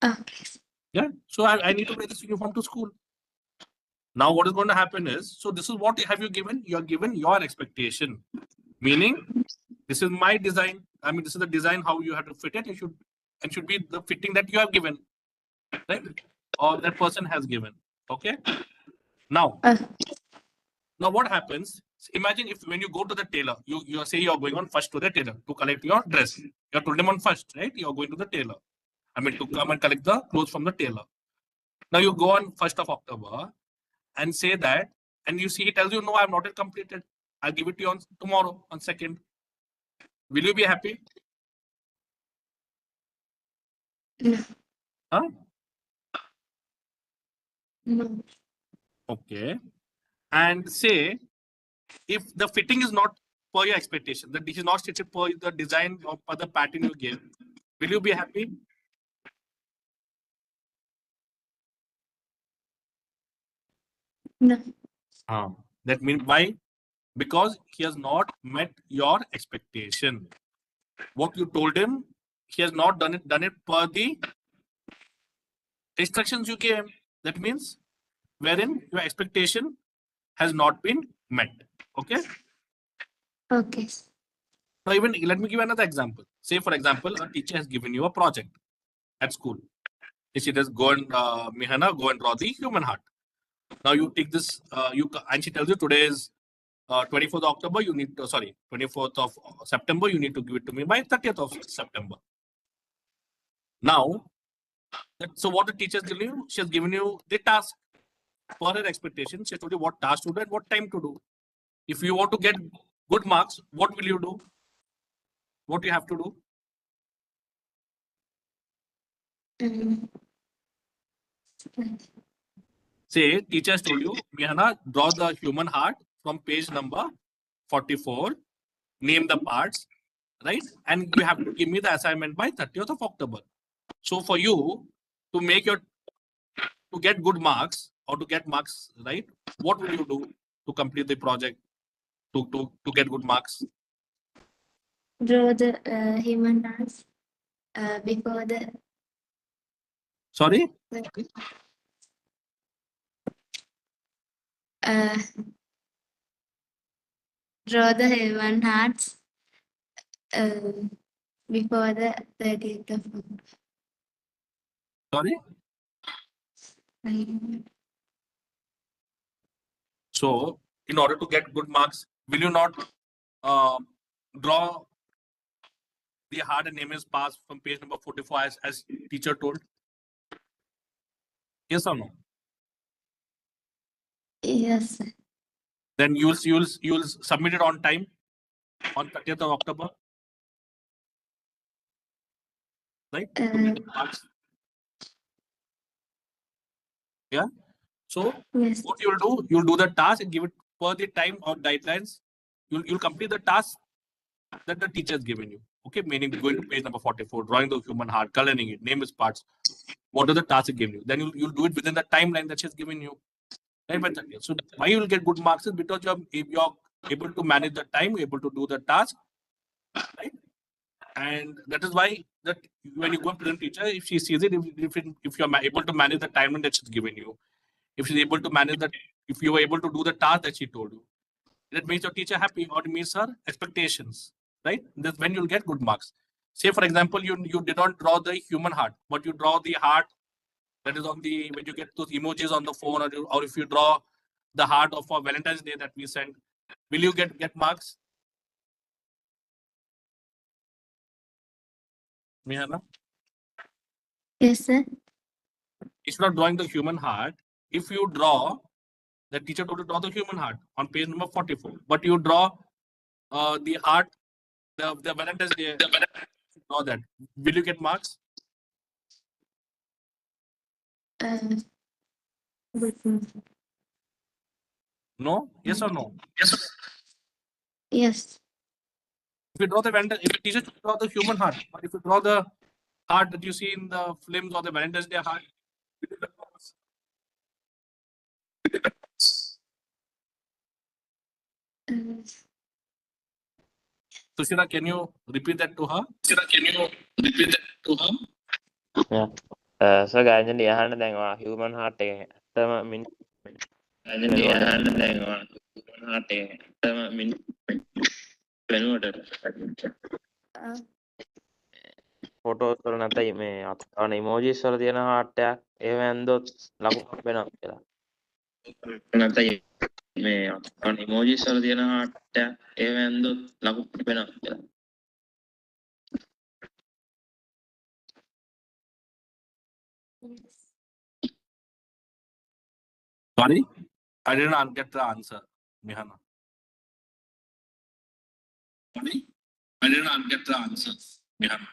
Okay. Yeah. So I need to wear this uniform to school. Now what is going to happen is, so this is what have you given? You're given your expectation. Meaning, this is my design. I mean, this is the design how you have to fit it. It should be the fitting that you have given, right? Or that person has given. Okay. Now what happens? Imagine if when you go to the tailor, you say you're going on first to the tailor to collect your dress. You're told him on first, right? You're going to the tailor. I mean, to come and collect the clothes from the tailor. Now you go on 1st of October and say that, and you see he tells you, no, I'm not yet completed. I'll give it to you on tomorrow, on 2nd. Will you be happy? No. Huh? No. Okay. And say if the fitting is not per your expectation, that this is not stitched per the design or per the pattern you gave, will you be happy? No. That means why? Because he has not met your expectation. What you told him, he has not done it per the instructions you gave. That means wherein your expectation has not been met. Okay. Okay. Now, even let me give another example. Say, for example, a teacher has given you a project at school. She says, go and Mihana, go and draw the human heart. Now you take this, and she tells you today is 24th of October. You need to, 24th of September. You need to give it to me by 30th of September. Now, so what the teacher has given you, she has given you the task for her expectation. She told you what task to do and what time to do. If you want to get good marks, what will you do? What you have to do? Say, teachers told you, Mihana, draw the human heart from page number 44, name the parts, right? And you have to give me the assignment by 30th of October. So for you to to get good marks or to get marks, right? What will you do to complete the project to get good marks? Draw the human dance before the. Sorry? Uh, draw the heaven hearts before the 30th of Sorry. October. So, in order to get good marks, will you not draw the hard and name is passed from page number 44 as teacher told? Yes or no? Yes, sir. Then you'll submit it on time on 30th of October, right? To get the marks. Yeah. So Yes. what you'll do the task and give it per the time or guidelines. You'll complete the task that the teacher has given you. Okay, meaning going to page number 44, drawing the human heart, coloring it, name its parts. What are the tasks it given you? Then you'll do it within the timeline that she's given you. Right, by 30th. So why you will get good marks is because you're able to manage the time, able to do the task, right? And that is why that when you go to the teacher, if she sees it, if you're able to manage the timeline that she's given you, if she's able to manage that, if you were able to do the task that she told you, that makes your teacher happy or it meets her expectations, right? That's when you'll get good marks. Say, for example, you did not draw the human heart, but you draw the heart that is on the, when you get those emojis on the phone, or if you draw the heart of a Valentine's Day that we sent, will you get marks? Mihana? Yes, sir. Instead of drawing the human heart, if you draw, the teacher told you to draw the human heart on page number 44, but you draw the heart, the Valentine's Day, draw that. Will you get marks? No? Yes or no? Yes. Yes. If you draw the Valentine, if the teacher draw the human heart, but if you draw the heart that you see in the films or the Valentine's Day heart, will you get marks? Sushila, can you repeat that to her? Yeah. So ගායන ලියහන්න දැන් ඔයා human heart එක ඇත්තම photos වල නැතයි මේ අන emojis වල තියෙන heart එකක් ඒව ඇන්දොත් ලකුණක් වෙනවා කියලා. නැතයි මේ අන emojis වල තියෙන heart එකක් ඒව ඇන්දොත් ලකුණක් වෙනවා කියලා. Yes. Sorry? I didn't get the answer, Mihana. Sorry? I didn't get the answer, Mihana.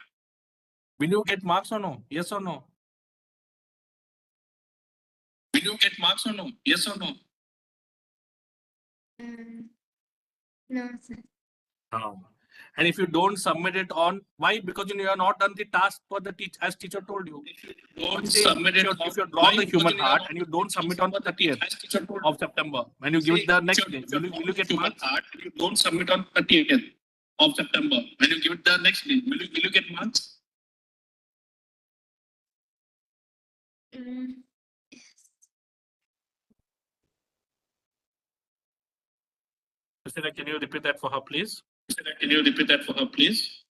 Will you get marks or no? Yes or no? Will you get marks or no? Yes or no? No, sir. And if you don't submit it on, why? Because you have not done the task for the as teacher told you. Don't submit it. If you draw the human heart and you don't submit on the 30th of September, when you give it the next day, will you get marks? You don't submit on 30th of September. When you give it the next day, will you get marks? Yes. Christina, can you repeat that for her, please? Can you repeat that for her, please?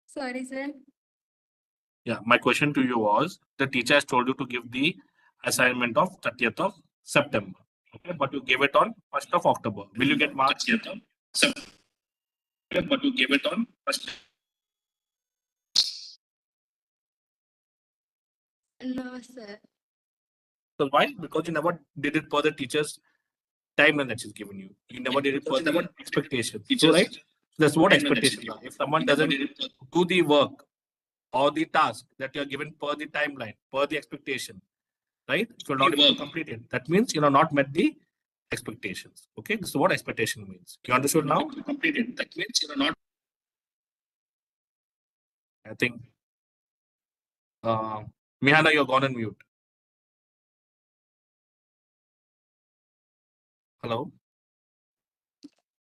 Sorry, sir. Yeah, my question to you was, the teacher has told you to give the assignment of 30th of September. Okay, but you gave it on 1st of October. Will you get marks? 30th of September. But you gave it on 1st. No, sir. So why? Because you never did it for the teacher's timeline that she's given you. You never did it for the expectations. So, right? That's what expectations are. If someone doesn't do the work or the task that you are given per the timeline, per the expectation, right? If you're not able to complete it, that means you have not met the expectations. Okay, this is what expectation means. You understood now? Complete it. That means you are not. I think, Mihana, you're gone on mute. Hello,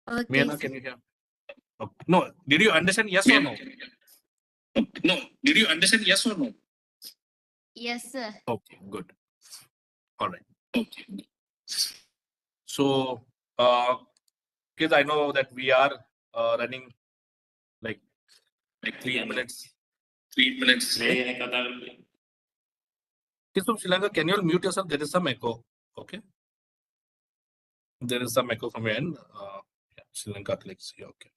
Okay. Mihana, can you hear? Okay. No, did you understand? Yes or no? No, did you understand? Yes or no? Yes, sir. Okay, good. All right. Okay. So, kids, I know that we are running like 3 minutes. 3 minutes. Kids from Sri Lanka, can you all mute yourself? There is some echo. Okay. There is some echo from your end. Yeah, Sri Lanka clicks here. Okay.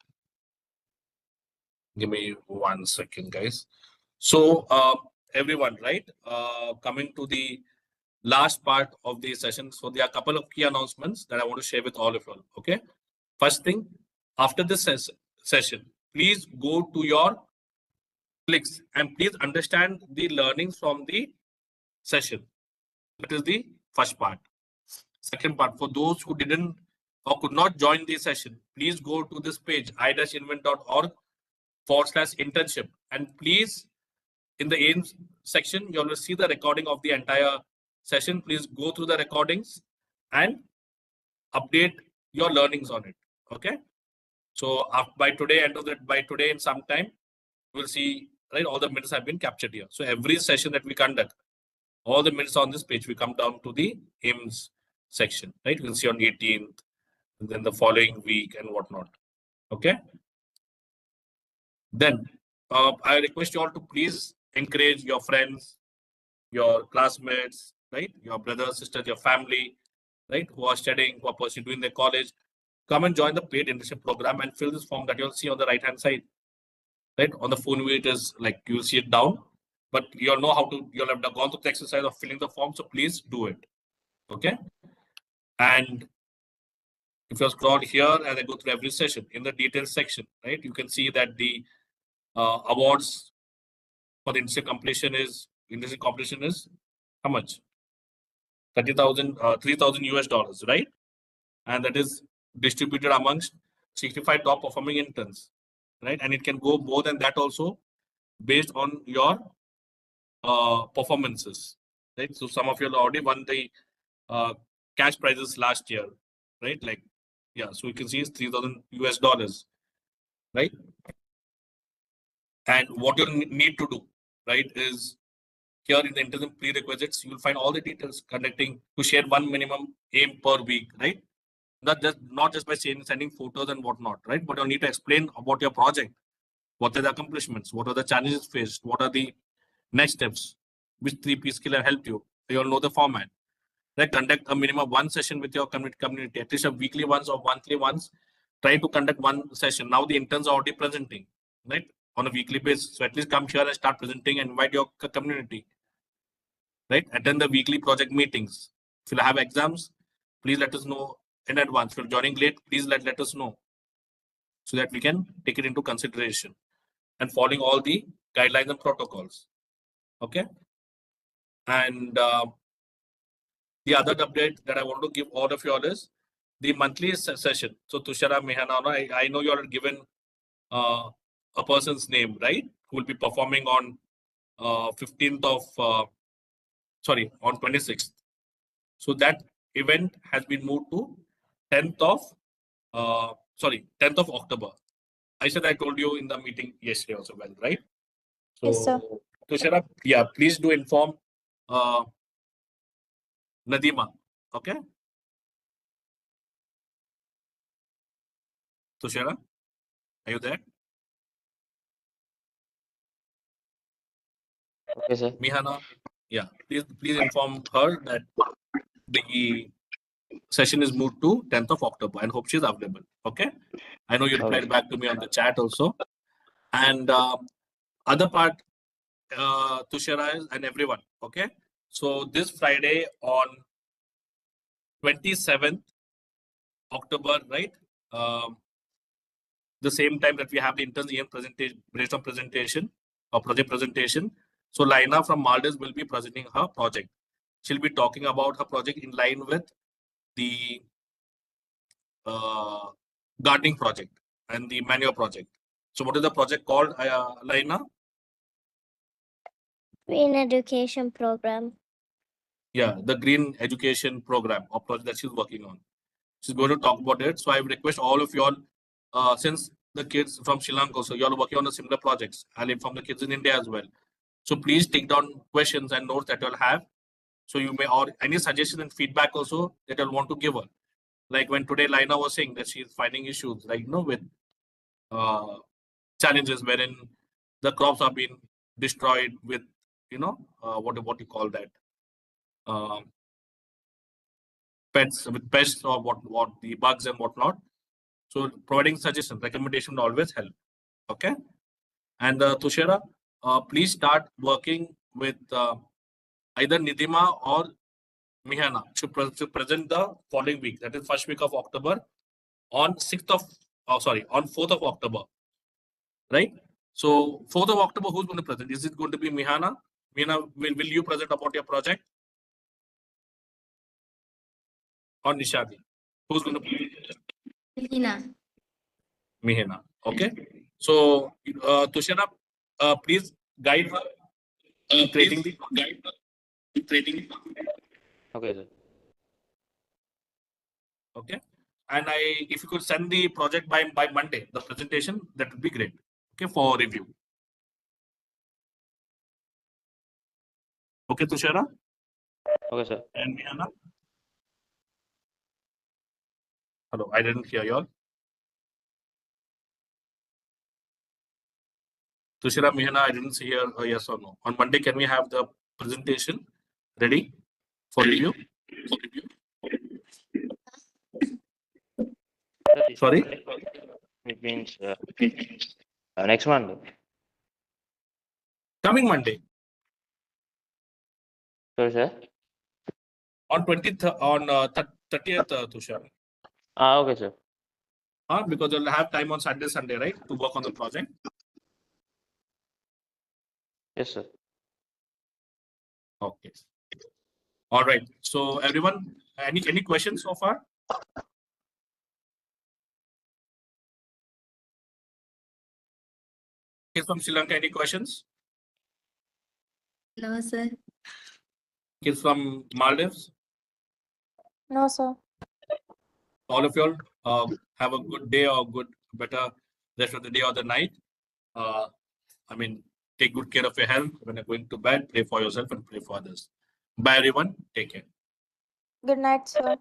Give me 1 second, guys. So, everyone, right? Coming to the last part of the session. So, there are a couple of key announcements that I want to share with all of you all. Okay. First thing, after this session, please go to your clicks and please understand the learnings from the session. That is the first part. Second part, for those who didn't or could not join the session, please go to this page, i-invent.org/internship. And please, in the aims section, you will see the recording of the entire session. Please go through the recordings and update your learnings on it. Okay. So by today, by today in some time, we'll see, right, all the minutes have been captured here. So every session that we conduct, all the minutes on this page, we come down to the aims section, right? We'll see on 18th, and then the following week and whatnot. Okay. Then I request you all to please encourage your friends, your classmates, right? Your brothers, sisters, your family, right? Who are studying, who are pursuing their college. Come and join the paid internship program and fill this form that you'll see on the right hand side. Right? On the phone view, it is like you'll see it down, but you'll know how to, you'll have gone through the exercise of filling the form. So please do it. Okay. And if you scroll here and I go through every session in the details section, right, you can see that the awards for the industry completion is how much? 30,000, 3,000 US dollars, right? And that is distributed amongst 65 top performing interns, right? And it can go more than that also based on your performances, right? So some of you already won the cash prizes last year, right? Like, yeah, so you can see it's 3,000 US dollars, right? And what you need to do, right, is here in the internship prerequisites, you'll find all the details connecting to share one minimum aim per week, right? Not just by sending photos and whatnot, right? But you need to explain about your project. What are the accomplishments? What are the challenges faced? What are the next steps? Which 3P skill have helped you? You all know the format. Right? Conduct a minimum one session with your community, at least a weekly once or monthly once. Try to conduct one session. Now the interns are already presenting, right, on a weekly basis. So at least come here and start presenting and invite your community. Right? Attend the weekly project meetings. If you have exams, please let us know in advance. If you're joining late, please let us know so that we can take it into consideration and following all the guidelines and protocols. Okay. And the other update that I want to give all of you all is the monthly session. So Tushara, Mehana, I know you are given a person's name, right? Who will be performing on 15th of, on 26th. So that event has been moved to 10th of, 10th of October. I said I told you in the meeting yesterday also, well, right? So, Yes, sir. Tushara, yeah, please do inform Nadima, okay? Tushara, are you there? Okay, sir. Mihana, yeah, please inform her that the session is moved to 10th of October and hope she's available. Okay. I know you replied Okay. back to me on the chat also. And other part, Tushara and everyone. Okay. So this Friday on 27th October, right? The same time that we have the interns EM presentation, brainstorm presentation or project presentation. So Laina from Maldives will be presenting her project. She'll be talking about her project in line with the gardening project and the manure project. So what is the project called, Laina? Green education program. Yeah, the green education program or project that she's working on. She's going to talk about it. So I request all of you all, since the kids from Sri Lanka, so you all working on a similar projects. I'll inform the kids in India as well. So please take down questions and notes that you'll have. So you may, or any suggestion and feedback also that you'll want to give her. Like when today Lina was saying that she's finding issues, like with challenges wherein the crops are being destroyed with what you call that, pests or what the bugs and whatnot. So providing suggestions, recommendation will always help. Okay. And Tushara, please start working with either Nidima or Mihana to present the following week, that is first week of October, on 4th of October, right? So 4th of October, who's going to present? Is it going to be Mihana? Mihana, will you present about your project? Or Nishadi? Who's going to present? Mihana. Okay. So Tushara, please guide her in creating the Okay, sir. Okay. And if you could send the project by Monday, the presentation, that would be great. Okay, for review. Okay, Tushara? Okay, sir. And Mihana? Hello, I didn't hear you all. Tushara, Mihana, I didn't see here a yes or no. On Monday, can we have the presentation ready for review? Sorry? It means next Monday. Coming Monday. Sorry, sir. On 30th, Tushara. Okay, sir. Because you'll have time on Saturday, Sunday, right? To work on the project. Yes, sir. Okay. All right. So everyone, any questions so far? Kids from Sri Lanka, any questions? No, sir. Kids from Maldives? No, sir. All of you all have a good day or better rest of the day or the night. Take good care of your health when you're going to bed. Pray for yourself and pray for others. Bye, everyone. Take care. Good night, sir.